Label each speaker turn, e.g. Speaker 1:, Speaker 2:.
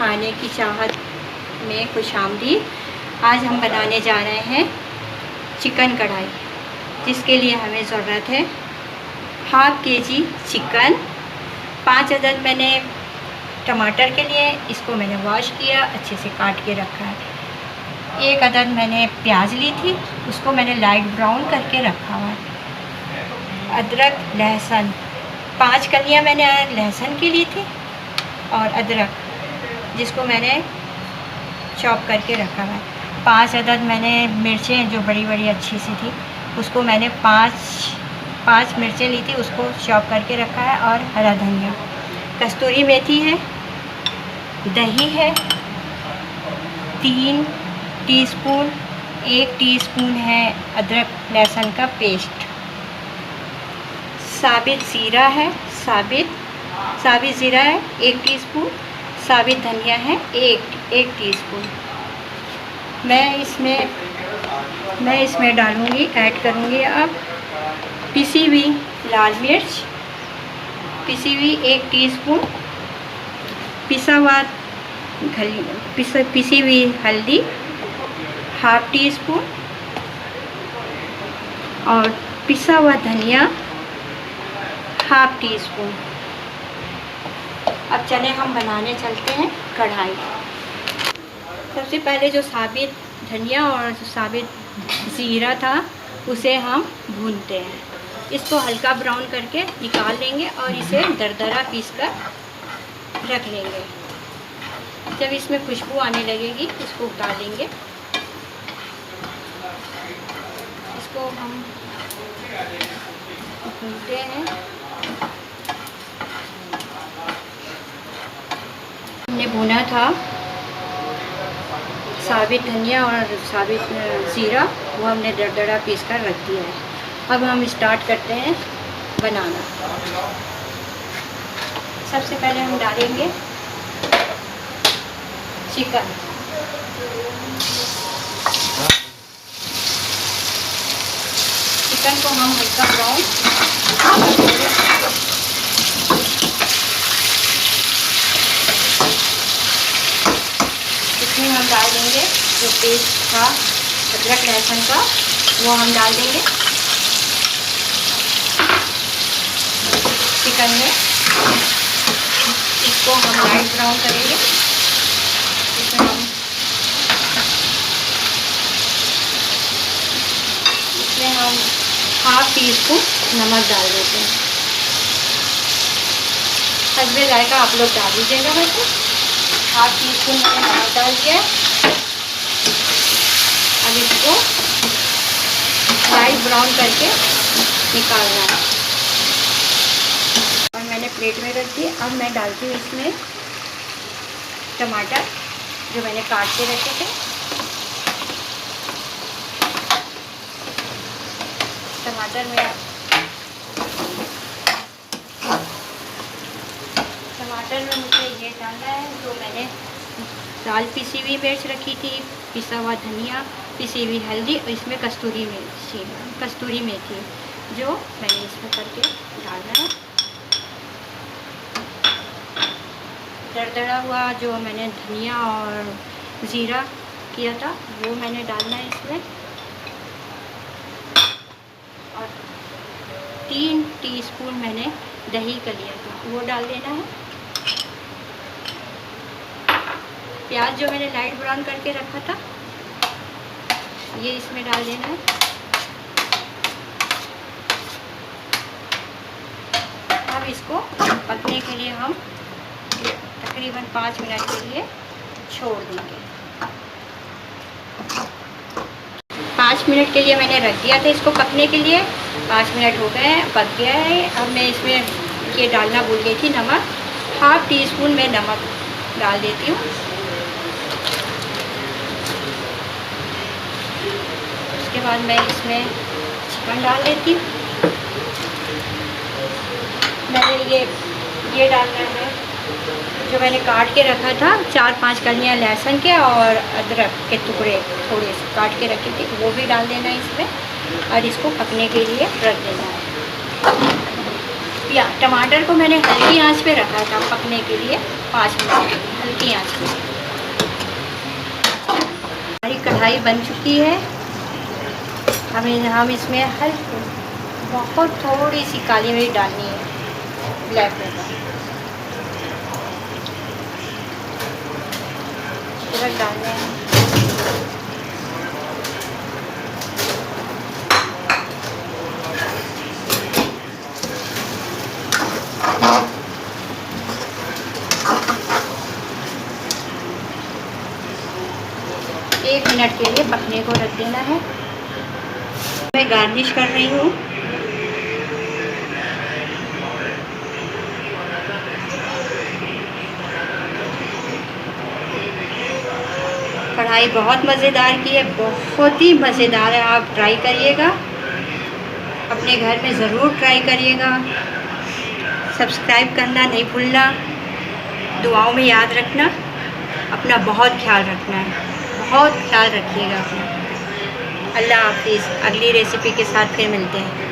Speaker 1: खाने की चाहत में खुशामदीद। आज हम बनाने जा रहे हैं चिकन कढ़ाई, जिसके लिए हमें ज़रूरत है हाफ kg चिकन, 5 अदद मैंने टमाटर के लिए इसको मैंने वॉश किया, अच्छे से काट के रखा है। 1 अदद मैंने प्याज ली थी, उसको मैंने लाइट ब्राउन करके रखा हुआ है। अदरक लहसुन 5 कलियाँ मैंने लहसुन की ली थी, और अदरक जिसको मैंने चॉप करके रखा है। 5 अदद मैंने मिर्चें जो बड़ी बड़ी अच्छी सी थी, उसको मैंने 5 मिर्चें ली थी, उसको चॉप करके रखा है। और हरा धनिया, कस्तूरी मेथी है, दही है 3 टीस्पून, 1 टीस्पून है अदरक लहसुन का पेस्ट, साबित ज़ीरा है, साबित ज़ीरा है 1 टीस्पून, साबित धनिया है 1 टीस्पून। मैं इसमें डालूँगी, ऐड करूँगी अब पिसी हुई लाल मिर्च, पिसी हुई 1 टीस्पून, पिसी हुई हल्दी हाफ टीस्पून, और पिसा हुआ धनिया हाफ टीस्पून। अब चले हम बनाने चलते हैं कढ़ाई। सबसे पहले जो साबित धनिया और जो साबित ज़ीरा था उसे हम भूनते हैं। इसको हल्का ब्राउन करके निकाल लेंगे और इसे दरदरा पीस कर रख लेंगे। जब इसमें खुशबू आने लगेगी इसको उतार लेंगे। इसको हम भूनते हैं। हमने भुना था साबित धनिया और साबित ज़ीरा, वो हमने दरदरा पीस कर रख दिया है। अब हम स्टार्ट करते हैं बनाना। सबसे पहले हम डालेंगे चिकन। चिकन को हम हल्का ब्राउन इसमें हम डाल देंगे जो पेस्ट था अदरक लहसुन का, वो हम डाल देंगे चिकन में। इसको हम लाइट ब्राउन करेंगे। इसमें हम हाफ टीस्पून नमक डाल देते हैं। हस्बे जायका आप लोग डाल दीजिएगा। वैसे हाफ टीस्पून मैंने नमक डाल दिया। अब इसको लाइट ब्राउन करके निकालना है और मैंने प्लेट में रख दी। अब मैं डालती हूँ इसमें टमाटर जो मैंने काट के रखे थे। टमाटर में मुझे ये डालना है जो मैंने लाल पिसी हुई मिर्च रखी थी, पिसा हुआ धनिया, पिसी हुई हल्दी, और इसमें कस्तूरी मेथी जो मैंने इसमें करके डालना है। दरदरा हुआ जो मैंने धनिया और ज़ीरा किया था वो मैंने डालना है इसमें, और 3 टीस्पून मैंने दही का लिया था वो डाल देना है। प्याज जो मैंने लाइट ब्राउन करके रखा था ये इसमें डाल देना है। अब इसको पकने के लिए हम तकरीबन 5 मिनट के लिए छोड़ देंगे। 5 मिनट के लिए मैंने रख दिया था इसको पकने के लिए। 5 मिनट हो गए हैं, पक गया है। अब मैं इसमें ये डालना भूल गई थी नमक, हाफ टीस्पून मैं नमक डाल देती हूँ। उसके बाद मैं इसमें चिकन डाल देती हूँ। मैंने ये डालना है जो मैंने काट के रखा था, 4-5 कलियाँ लहसुन के और अदरक के टुकड़े थोड़े से काट के रखे थे, वो भी डाल देना है इसमें और इसको पकने के लिए रख देना है। या टमाटर को मैंने हल्की आंच पे रखा था पकने के लिए 5 मिनट, हल्की आंच पे। कढ़ाई बन चुकी है। हम इसमें बहुत थोड़ी सी काली मिर्च डालनी है, ब्लैक पेपर अदरक डालने हैं। एक मिनट के लिए पकने को रख देना है। मैं गार्निश कर रही हूँ। कढ़ाई बहुत मज़ेदार की है, बहुत ही मज़ेदार है। आप ट्राई करिएगा, अपने घर में ज़रूर ट्राई करिएगा। सब्सक्राइब करना नहीं भूलना, दुआओं में याद रखना, अपना बहुत ख्याल रखना है, बहुत ख्याल रखिएगा अपना। अल्लाह हाफिज़। अगली रेसिपी के साथ फिर मिलते हैं।